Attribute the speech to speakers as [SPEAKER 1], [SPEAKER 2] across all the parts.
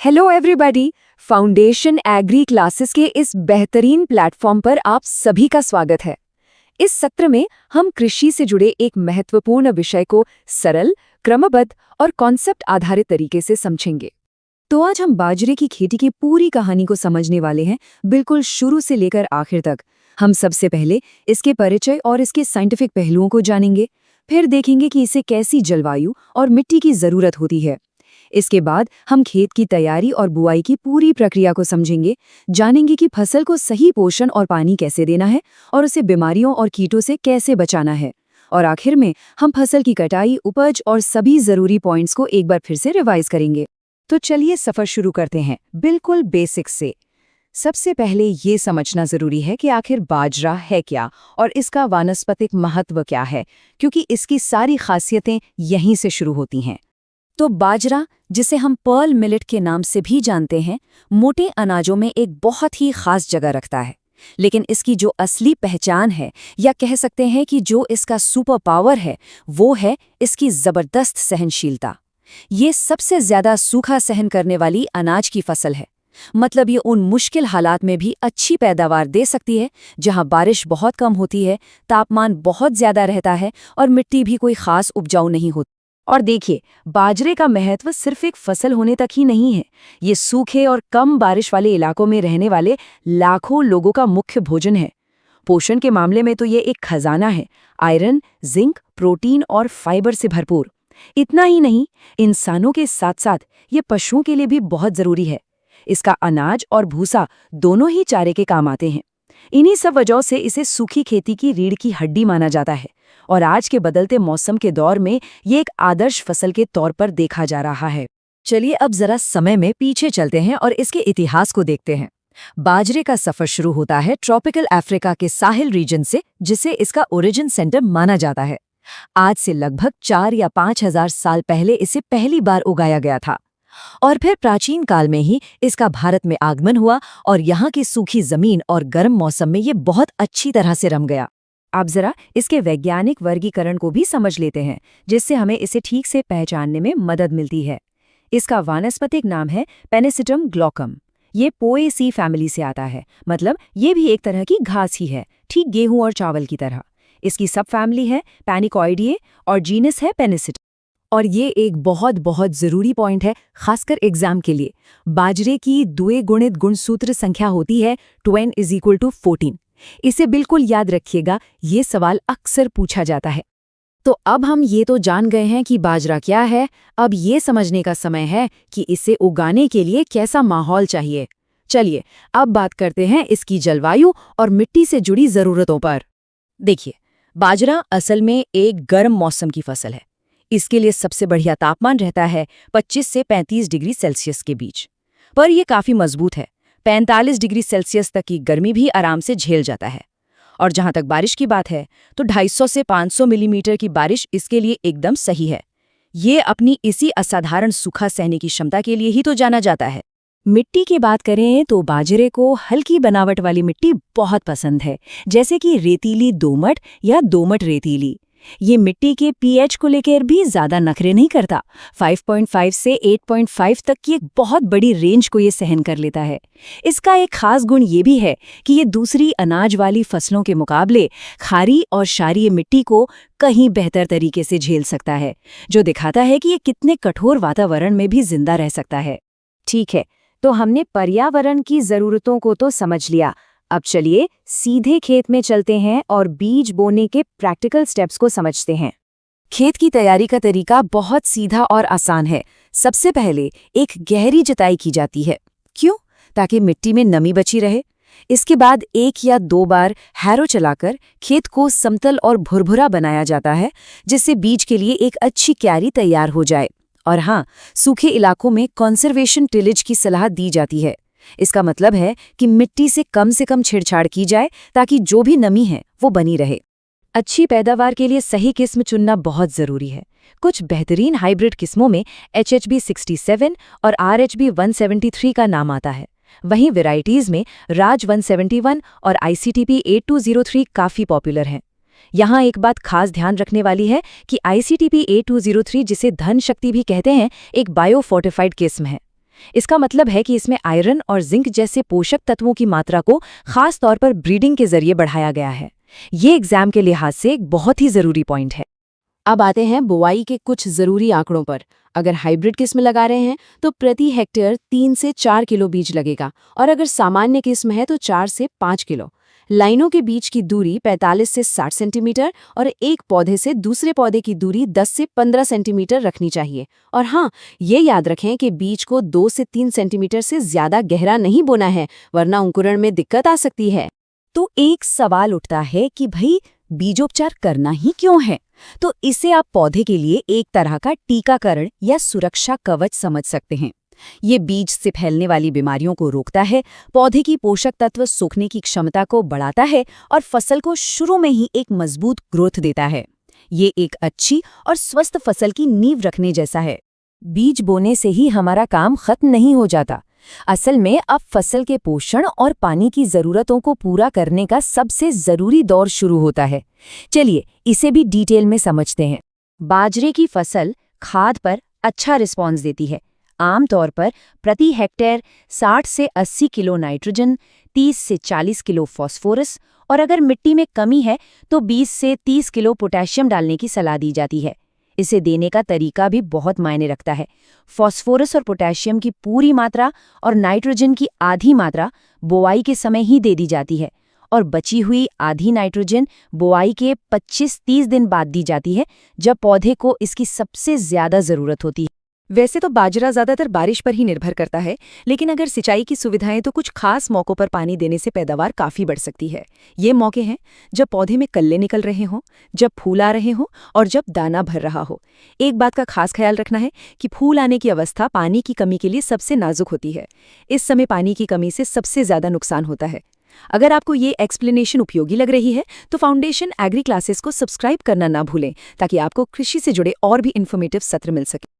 [SPEAKER 1] Hello everybody, foundation agri classes के इस बेहतरीन प्लेटफॉर्म पर आप सभी का स्वागत है। इस सत्र में हम कृषि से जुड़े एक महत्वपूर्ण विषय को सरल, क्रमबद्ध और कॉन्सेप्ट आधारित तरीके से समझेंगे। तो आज हम बाजरे की खेती की पूरी कहानी को समझने वाले हैं, बिल्कुल शुरू से लेकर आखिर तक। हम सबसे पहले इसके परिचय और इसके साइंटिफिक पहलुओं को जानेंगे, फिर देखेंगे कि इसे कैसी जलवायु और मिट्टी की जरूरत होती है। इसके बाद हम खेत की तैयारी और बुआई की पूरी प्रक्रिया को समझेंगे, जानेंगे कि फसल को सही पोषण और पानी कैसे देना है और उसे बीमारियों और कीटों से कैसे बचाना है। और आखिर में हम फसल की कटाई, उपज और सभी जरूरी पॉइंट्स को एक बार फिर से रिवाइज करेंगे। तो चलिए सफर शुरू करते हैं, बिल्कुल बेसिक्स से। सबसे पहले ये समझना जरूरी है कि आखिर बाजरा है क्या और इसका वानस्पतिक महत्व क्या है, क्योंकि इसकी सारी खासियतें यहीं से शुरू होती हैं। तो बाजरा, जिसे हम पर्ल मिलेट के नाम से भी जानते हैं, मोटे अनाजों में एक बहुत ही खास जगह रखता है। लेकिन इसकी जो असली पहचान है, या कह सकते हैं कि जो इसका सुपर पावर है, वो है इसकी जबरदस्त सहनशीलता। ये सबसे ज्यादा सूखा सहन करने वाली अनाज की फसल है। मतलब ये उन मुश्किल हालात में भी अच्छी पैदावार दे सकती है, जहां बारिश बहुत कम होती है, तापमान बहुत ज्यादा रहता है और मिट्टी भी कोई खास उपजाऊ नहीं होती। और देखिए, बाजरे का महत्व सिर्फ एक फसल होने तक ही नहीं है। ये सूखे और कम बारिश वाले इलाकों में रहने वाले लाखों लोगों का मुख्य भोजन है। पोषण के मामले में तो ये एक खजाना है, आयरन, जिंक, प्रोटीन और फाइबर से भरपूर। इतना ही नहीं, इंसानों के साथ साथ ये पशुओं के लिए भी बहुत जरूरी है। इसका अनाज और भूसा दोनों ही चारे के काम आते हैं। इन्हीं सब वजहों से इसे सूखी खेती की रीढ़ की हड्डी माना जाता है और आज के बदलते मौसम के दौर में ये एक आदर्श फसल के तौर पर देखा जा रहा है। चलिए अब जरा समय में पीछे चलते हैं और इसके इतिहास को देखते हैं। बाजरे का सफर शुरू होता है ट्रॉपिकल अफ्रीका के साहिल रीजन से, जिसे इसका ओरिजिन सेंटर माना जाता है। आज से लगभग 4 या 5 हजार साल पहले इसे पहली बार उगाया गया था और फिर प्राचीन काल में ही इसका भारत में आगमन हुआ और यहाँ की सूखी जमीन और गर्म मौसम में ये बहुत अच्छी तरह से रम गया। अब जरा इसके वैज्ञानिक वर्गीकरण को भी समझ लेते हैं, जिससे हमें इसे ठीक से पहचानने में मदद मिलती है। इसका वानस्पतिक नाम है पेनिसिटम ग्लोकम। ये पोएसी फैमिली से आता है, मतलब ये भी एक तरह की घास ही है, ठीक गेहूं और चावल की तरह। इसकी सब फैमिली है पैनिकॉइडिये और जीनस है पेनिसिटम। और ये एक बहुत बहुत जरूरी पॉइंट है, खासकर एग्जाम के लिए। बाजरे की द्विगुणित गुणसूत्र संख्या होती है 20 = 14। इसे बिल्कुल याद रखिएगा, ये सवाल अक्सर पूछा जाता है। तो अब हम ये तो जान गए हैं कि बाजरा क्या है, अब ये समझने का समय है कि इसे उगाने के लिए कैसा माहौल चाहिए। चलिए अब बात करते हैं इसकी जलवायु और मिट्टी से जुड़ी जरूरतों पर। देखिए, बाजरा असल में एक गर्म मौसम की फसल है। इसके लिए सबसे बढ़िया तापमान रहता है 25 से 35 डिग्री सेल्सियस के बीच। पर यह काफी मजबूत है, 45 डिग्री सेल्सियस तक की गर्मी भी आराम से झेल जाता है। और जहां तक बारिश की बात है, तो 250 से 500 मिलीमीटर की बारिश इसके लिए एकदम सही है। ये अपनी इसी असाधारण सूखा सहने की क्षमता के लिए ही तो जाना जाता है। मिट्टी की बात करें तो बाजरे को हल्की बनावट वाली मिट्टी बहुत पसंद है, जैसे कि रेतीली दोमट या दोमट रेतीली। ये मिट्टी के पीएच को लेकर भी ज्यादा नखरे नहीं करता। 5.5 से 8.5 तक की एक बहुत बड़ी रेंज को ये सहन कर लेता है। इसका एक खास गुण ये भी है कि ये दूसरी अनाज वाली फसलों के मुकाबले खारी और क्षारीय मिट्टी को कहीं बेहतर तरीके से झेल सकता है, जो दिखाता है कि ये कितने कठोर वातावरण में भी जिंदा रह सकता है। ठीक है, तो हमने पर्यावरण की जरूरतों को तो समझ लिया। अब चलिए सीधे खेत में चलते हैं और बीज बोने के प्रैक्टिकल स्टेप्स को समझते हैं। खेत की तैयारी का तरीका बहुत सीधा और आसान है। सबसे पहले एक गहरी जुताई की जाती है। क्यों? ताकि मिट्टी में नमी बची रहे। इसके बाद 1 या 2 बार हैरो चलाकर खेत को समतल और भुरभुरा बनाया जाता है, जिससे बीज के लिए एक अच्छी क्यारी तैयार हो जाए। और हाँ, सूखे इलाकों में कंजर्वेशन टिलेज की सलाह दी जाती है। इसका मतलब है कि मिट्टी से कम छेड़छाड़ की जाए, ताकि जो भी नमी है वो बनी रहे। अच्छी पैदावार के लिए सही किस्म चुनना बहुत जरूरी है। कुछ बेहतरीन हाइब्रिड किस्मों में HHB 67 और RH B 173 का नाम आता है। वहीं वेराइटीज में राज 171 और ICTP 8203 काफी पॉपुलर हैं। यहाँ एक बात खास ध्यान रखने वाली है कि ICTP 8203, जिसे धन शक्ति भी कहते हैं, एक बायोफोर्टिफाइड किस्म है। इसका मतलब है कि इसमें आयरन और जिंक जैसे पोषक तत्वों की मात्रा को खास तौर पर ब्रीडिंग के जरिए बढ़ाया गया है। ये एग्जाम के लिहाज से एक बहुत ही जरूरी पॉइंट है।
[SPEAKER 2] अब आते हैं बुआई के कुछ जरूरी आंकड़ों पर। अगर हाइब्रिड किस्म लगा रहे हैं तो प्रति हेक्टेयर 3 से 4 किलो बीज लगेगा, और अगर सामान्य किस्म है तो 4 से 5 किलो। लाइनों के बीच की दूरी 45 से 60 सेंटीमीटर और एक पौधे से दूसरे पौधे की दूरी 10 से 15 सेंटीमीटर रखनी चाहिए। और हाँ, ये याद रखें कि बीज को 2 से 3 सेंटीमीटर से ज्यादा गहरा नहीं बोना है, वरना अंकुरण में दिक्कत आ सकती है।
[SPEAKER 1] तो एक सवाल उठता है कि भाई बीजोपचार करना ही क्यों है? तो इसे आप पौधे के लिए एक तरह का टीकाकरण या सुरक्षा कवच समझ सकते हैं। ये बीज से फैलने वाली बीमारियों को रोकता है, पौधे की पोषक तत्व सोखने की क्षमता को बढ़ाता है और फसल को शुरू में ही एक मजबूत ग्रोथ देता है। ये एक अच्छी और स्वस्थ फसल की नींव रखने जैसा है। बीज बोने से ही हमारा काम खत्म नहीं हो जाता। असल में अब फसल के पोषण और पानी की जरूरतों को पूरा करने का सबसे जरूरी दौर शुरू होता है। चलिए इसे भी डिटेल में समझते हैं। बाजरे की फसल खाद पर अच्छा रिस्पॉन्स देती है। आमतौर पर प्रति हेक्टेयर 60 से 80 किलो नाइट्रोजन, 30 से 40 किलो फास्फोरस और अगर मिट्टी में कमी है तो 20 से 30 किलो पोटेशियम डालने की सलाह दी जाती है। इसे देने का तरीका भी बहुत मायने रखता है। फास्फोरस और पोटेशियम की पूरी मात्रा और नाइट्रोजन की आधी मात्रा बोआई के समय ही दे दी जाती है, और बची हुई आधी नाइट्रोजन बोआई के 25-30 दिन बाद दी जाती है, जब पौधे को इसकी सबसे ज्यादा जरूरत होती है। वैसे तो बाजरा ज्यादातर बारिश पर ही निर्भर करता है, लेकिन अगर सिंचाई की सुविधाएं तो कुछ खास मौकों पर पानी देने से पैदावार काफी बढ़ सकती है। ये मौके हैं जब पौधे में कल्ले निकल रहे हों, जब फूल आ रहे हों और जब दाना भर रहा हो। एक बात का खास ख्याल रखना है कि फूल आने की अवस्था पानी की कमी के लिए सबसे नाजुक होती है। इस समय पानी की कमी से सबसे ज्यादा नुकसान होता है। अगर आपको ये एक्सप्लेनेशन उपयोगी लग रही है तो फाउंडेशन एग्री क्लासेस को सब्सक्राइब करना ना भूलें, ताकि आपको कृषि से जुड़े और भी इन्फॉर्मेटिव सत्र मिल सके।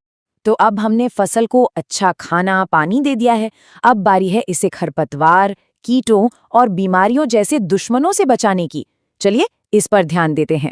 [SPEAKER 1] तो अब हमने फसल को अच्छा खाना पानी दे दिया है, अब बारी है इसे खरपतवार, कीटों और बीमारियों जैसे दुश्मनों से बचाने की। चलिए इस पर ध्यान देते हैं।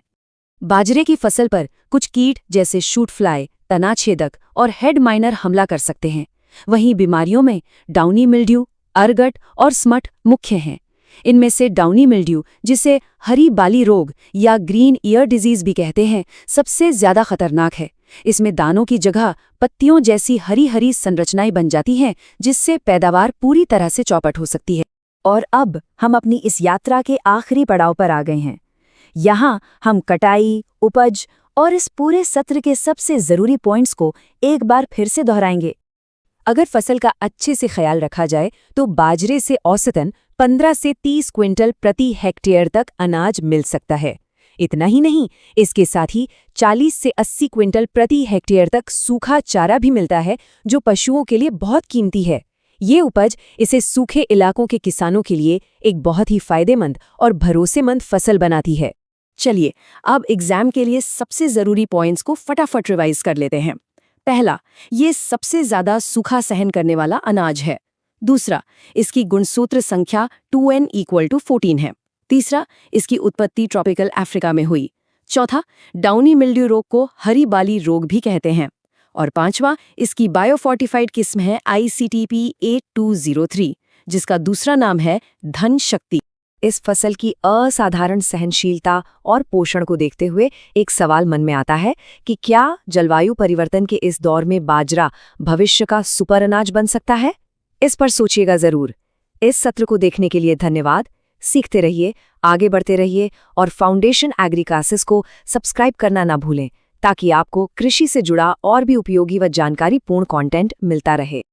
[SPEAKER 1] बाजरे की फसल पर कुछ कीट जैसे शूट फ्लाई, तना छेदक और हेड माइनर हमला कर सकते हैं। वहीं बीमारियों में डाउनी मिल्ड्यू, अरगट और स्मट मुख्य हैं। इनमें से डाउनी मिल्ड्यू, जिसे हरी बाली रोग या ग्रीन ईयर डिजीज भी कहते हैं, सबसे ज्यादा खतरनाक है। इसमें दानों की जगह पत्तियों जैसी हरी हरी संरचनाएं बन जाती हैं, जिससे पैदावार पूरी तरह से चौपट हो सकती है। और अब हम अपनी इस यात्रा के आखिरी पड़ाव पर आ गए हैं। यहाँ हम कटाई, उपज और इस पूरे सत्र के सबसे जरूरी पॉइंट्स को एक बार फिर से दोहराएंगे। अगर फसल का अच्छे से ख्याल रखा जाए तो बाजरे से औसतन 15 से 30 क्विंटल प्रति हेक्टेयर तक अनाज मिल सकता है। इतना ही नहीं, इसके साथ ही 40 से 80 क्विंटल प्रति हेक्टेयर तक सूखा चारा भी मिलता है, जो पशुओं के लिए बहुत कीमती है। ये उपज इसे सूखे इलाकों के किसानों के लिए एक बहुत ही फायदेमंद और भरोसेमंद फसल बनाती है। चलिए अब एग्जाम के लिए सबसे जरूरी पॉइंट्स को फटाफट रिवाइज कर लेते हैं। पहला, ये सबसे ज्यादा सूखा सहन करने वाला अनाज है। दूसरा, इसकी गुणसूत्र संख्या 2n=14 है। तीसरा, इसकी उत्पत्ति ट्रॉपिकल अफ्रीका में हुई। चौथा, डाउनी मिल्ड्यू रोग को हरी बाली रोग भी कहते हैं। और पांचवा, इसकी बायोफोर्टिफाइड किस्म है ICTP 8203, जिसका दूसरा नाम है धन शक्ति। इस फसल की असाधारण सहनशीलता और पोषण को देखते हुए एक सवाल मन में आता है कि क्या जलवायु परिवर्तन के इस दौर में बाजरा भविष्य का सुपर अनाज बन सकता है? इस पर सोचिएगा जरूर। इस सत्र को देखने के लिए धन्यवाद। सीखते रहिए, आगे बढ़ते रहिए और फाउंडेशन एग्री क्लासेस को सब्सक्राइब करना ना भूलें, ताकि आपको कृषि से जुड़ा और भी उपयोगी व जानकारीपूर्ण कंटेंट मिलता रहे।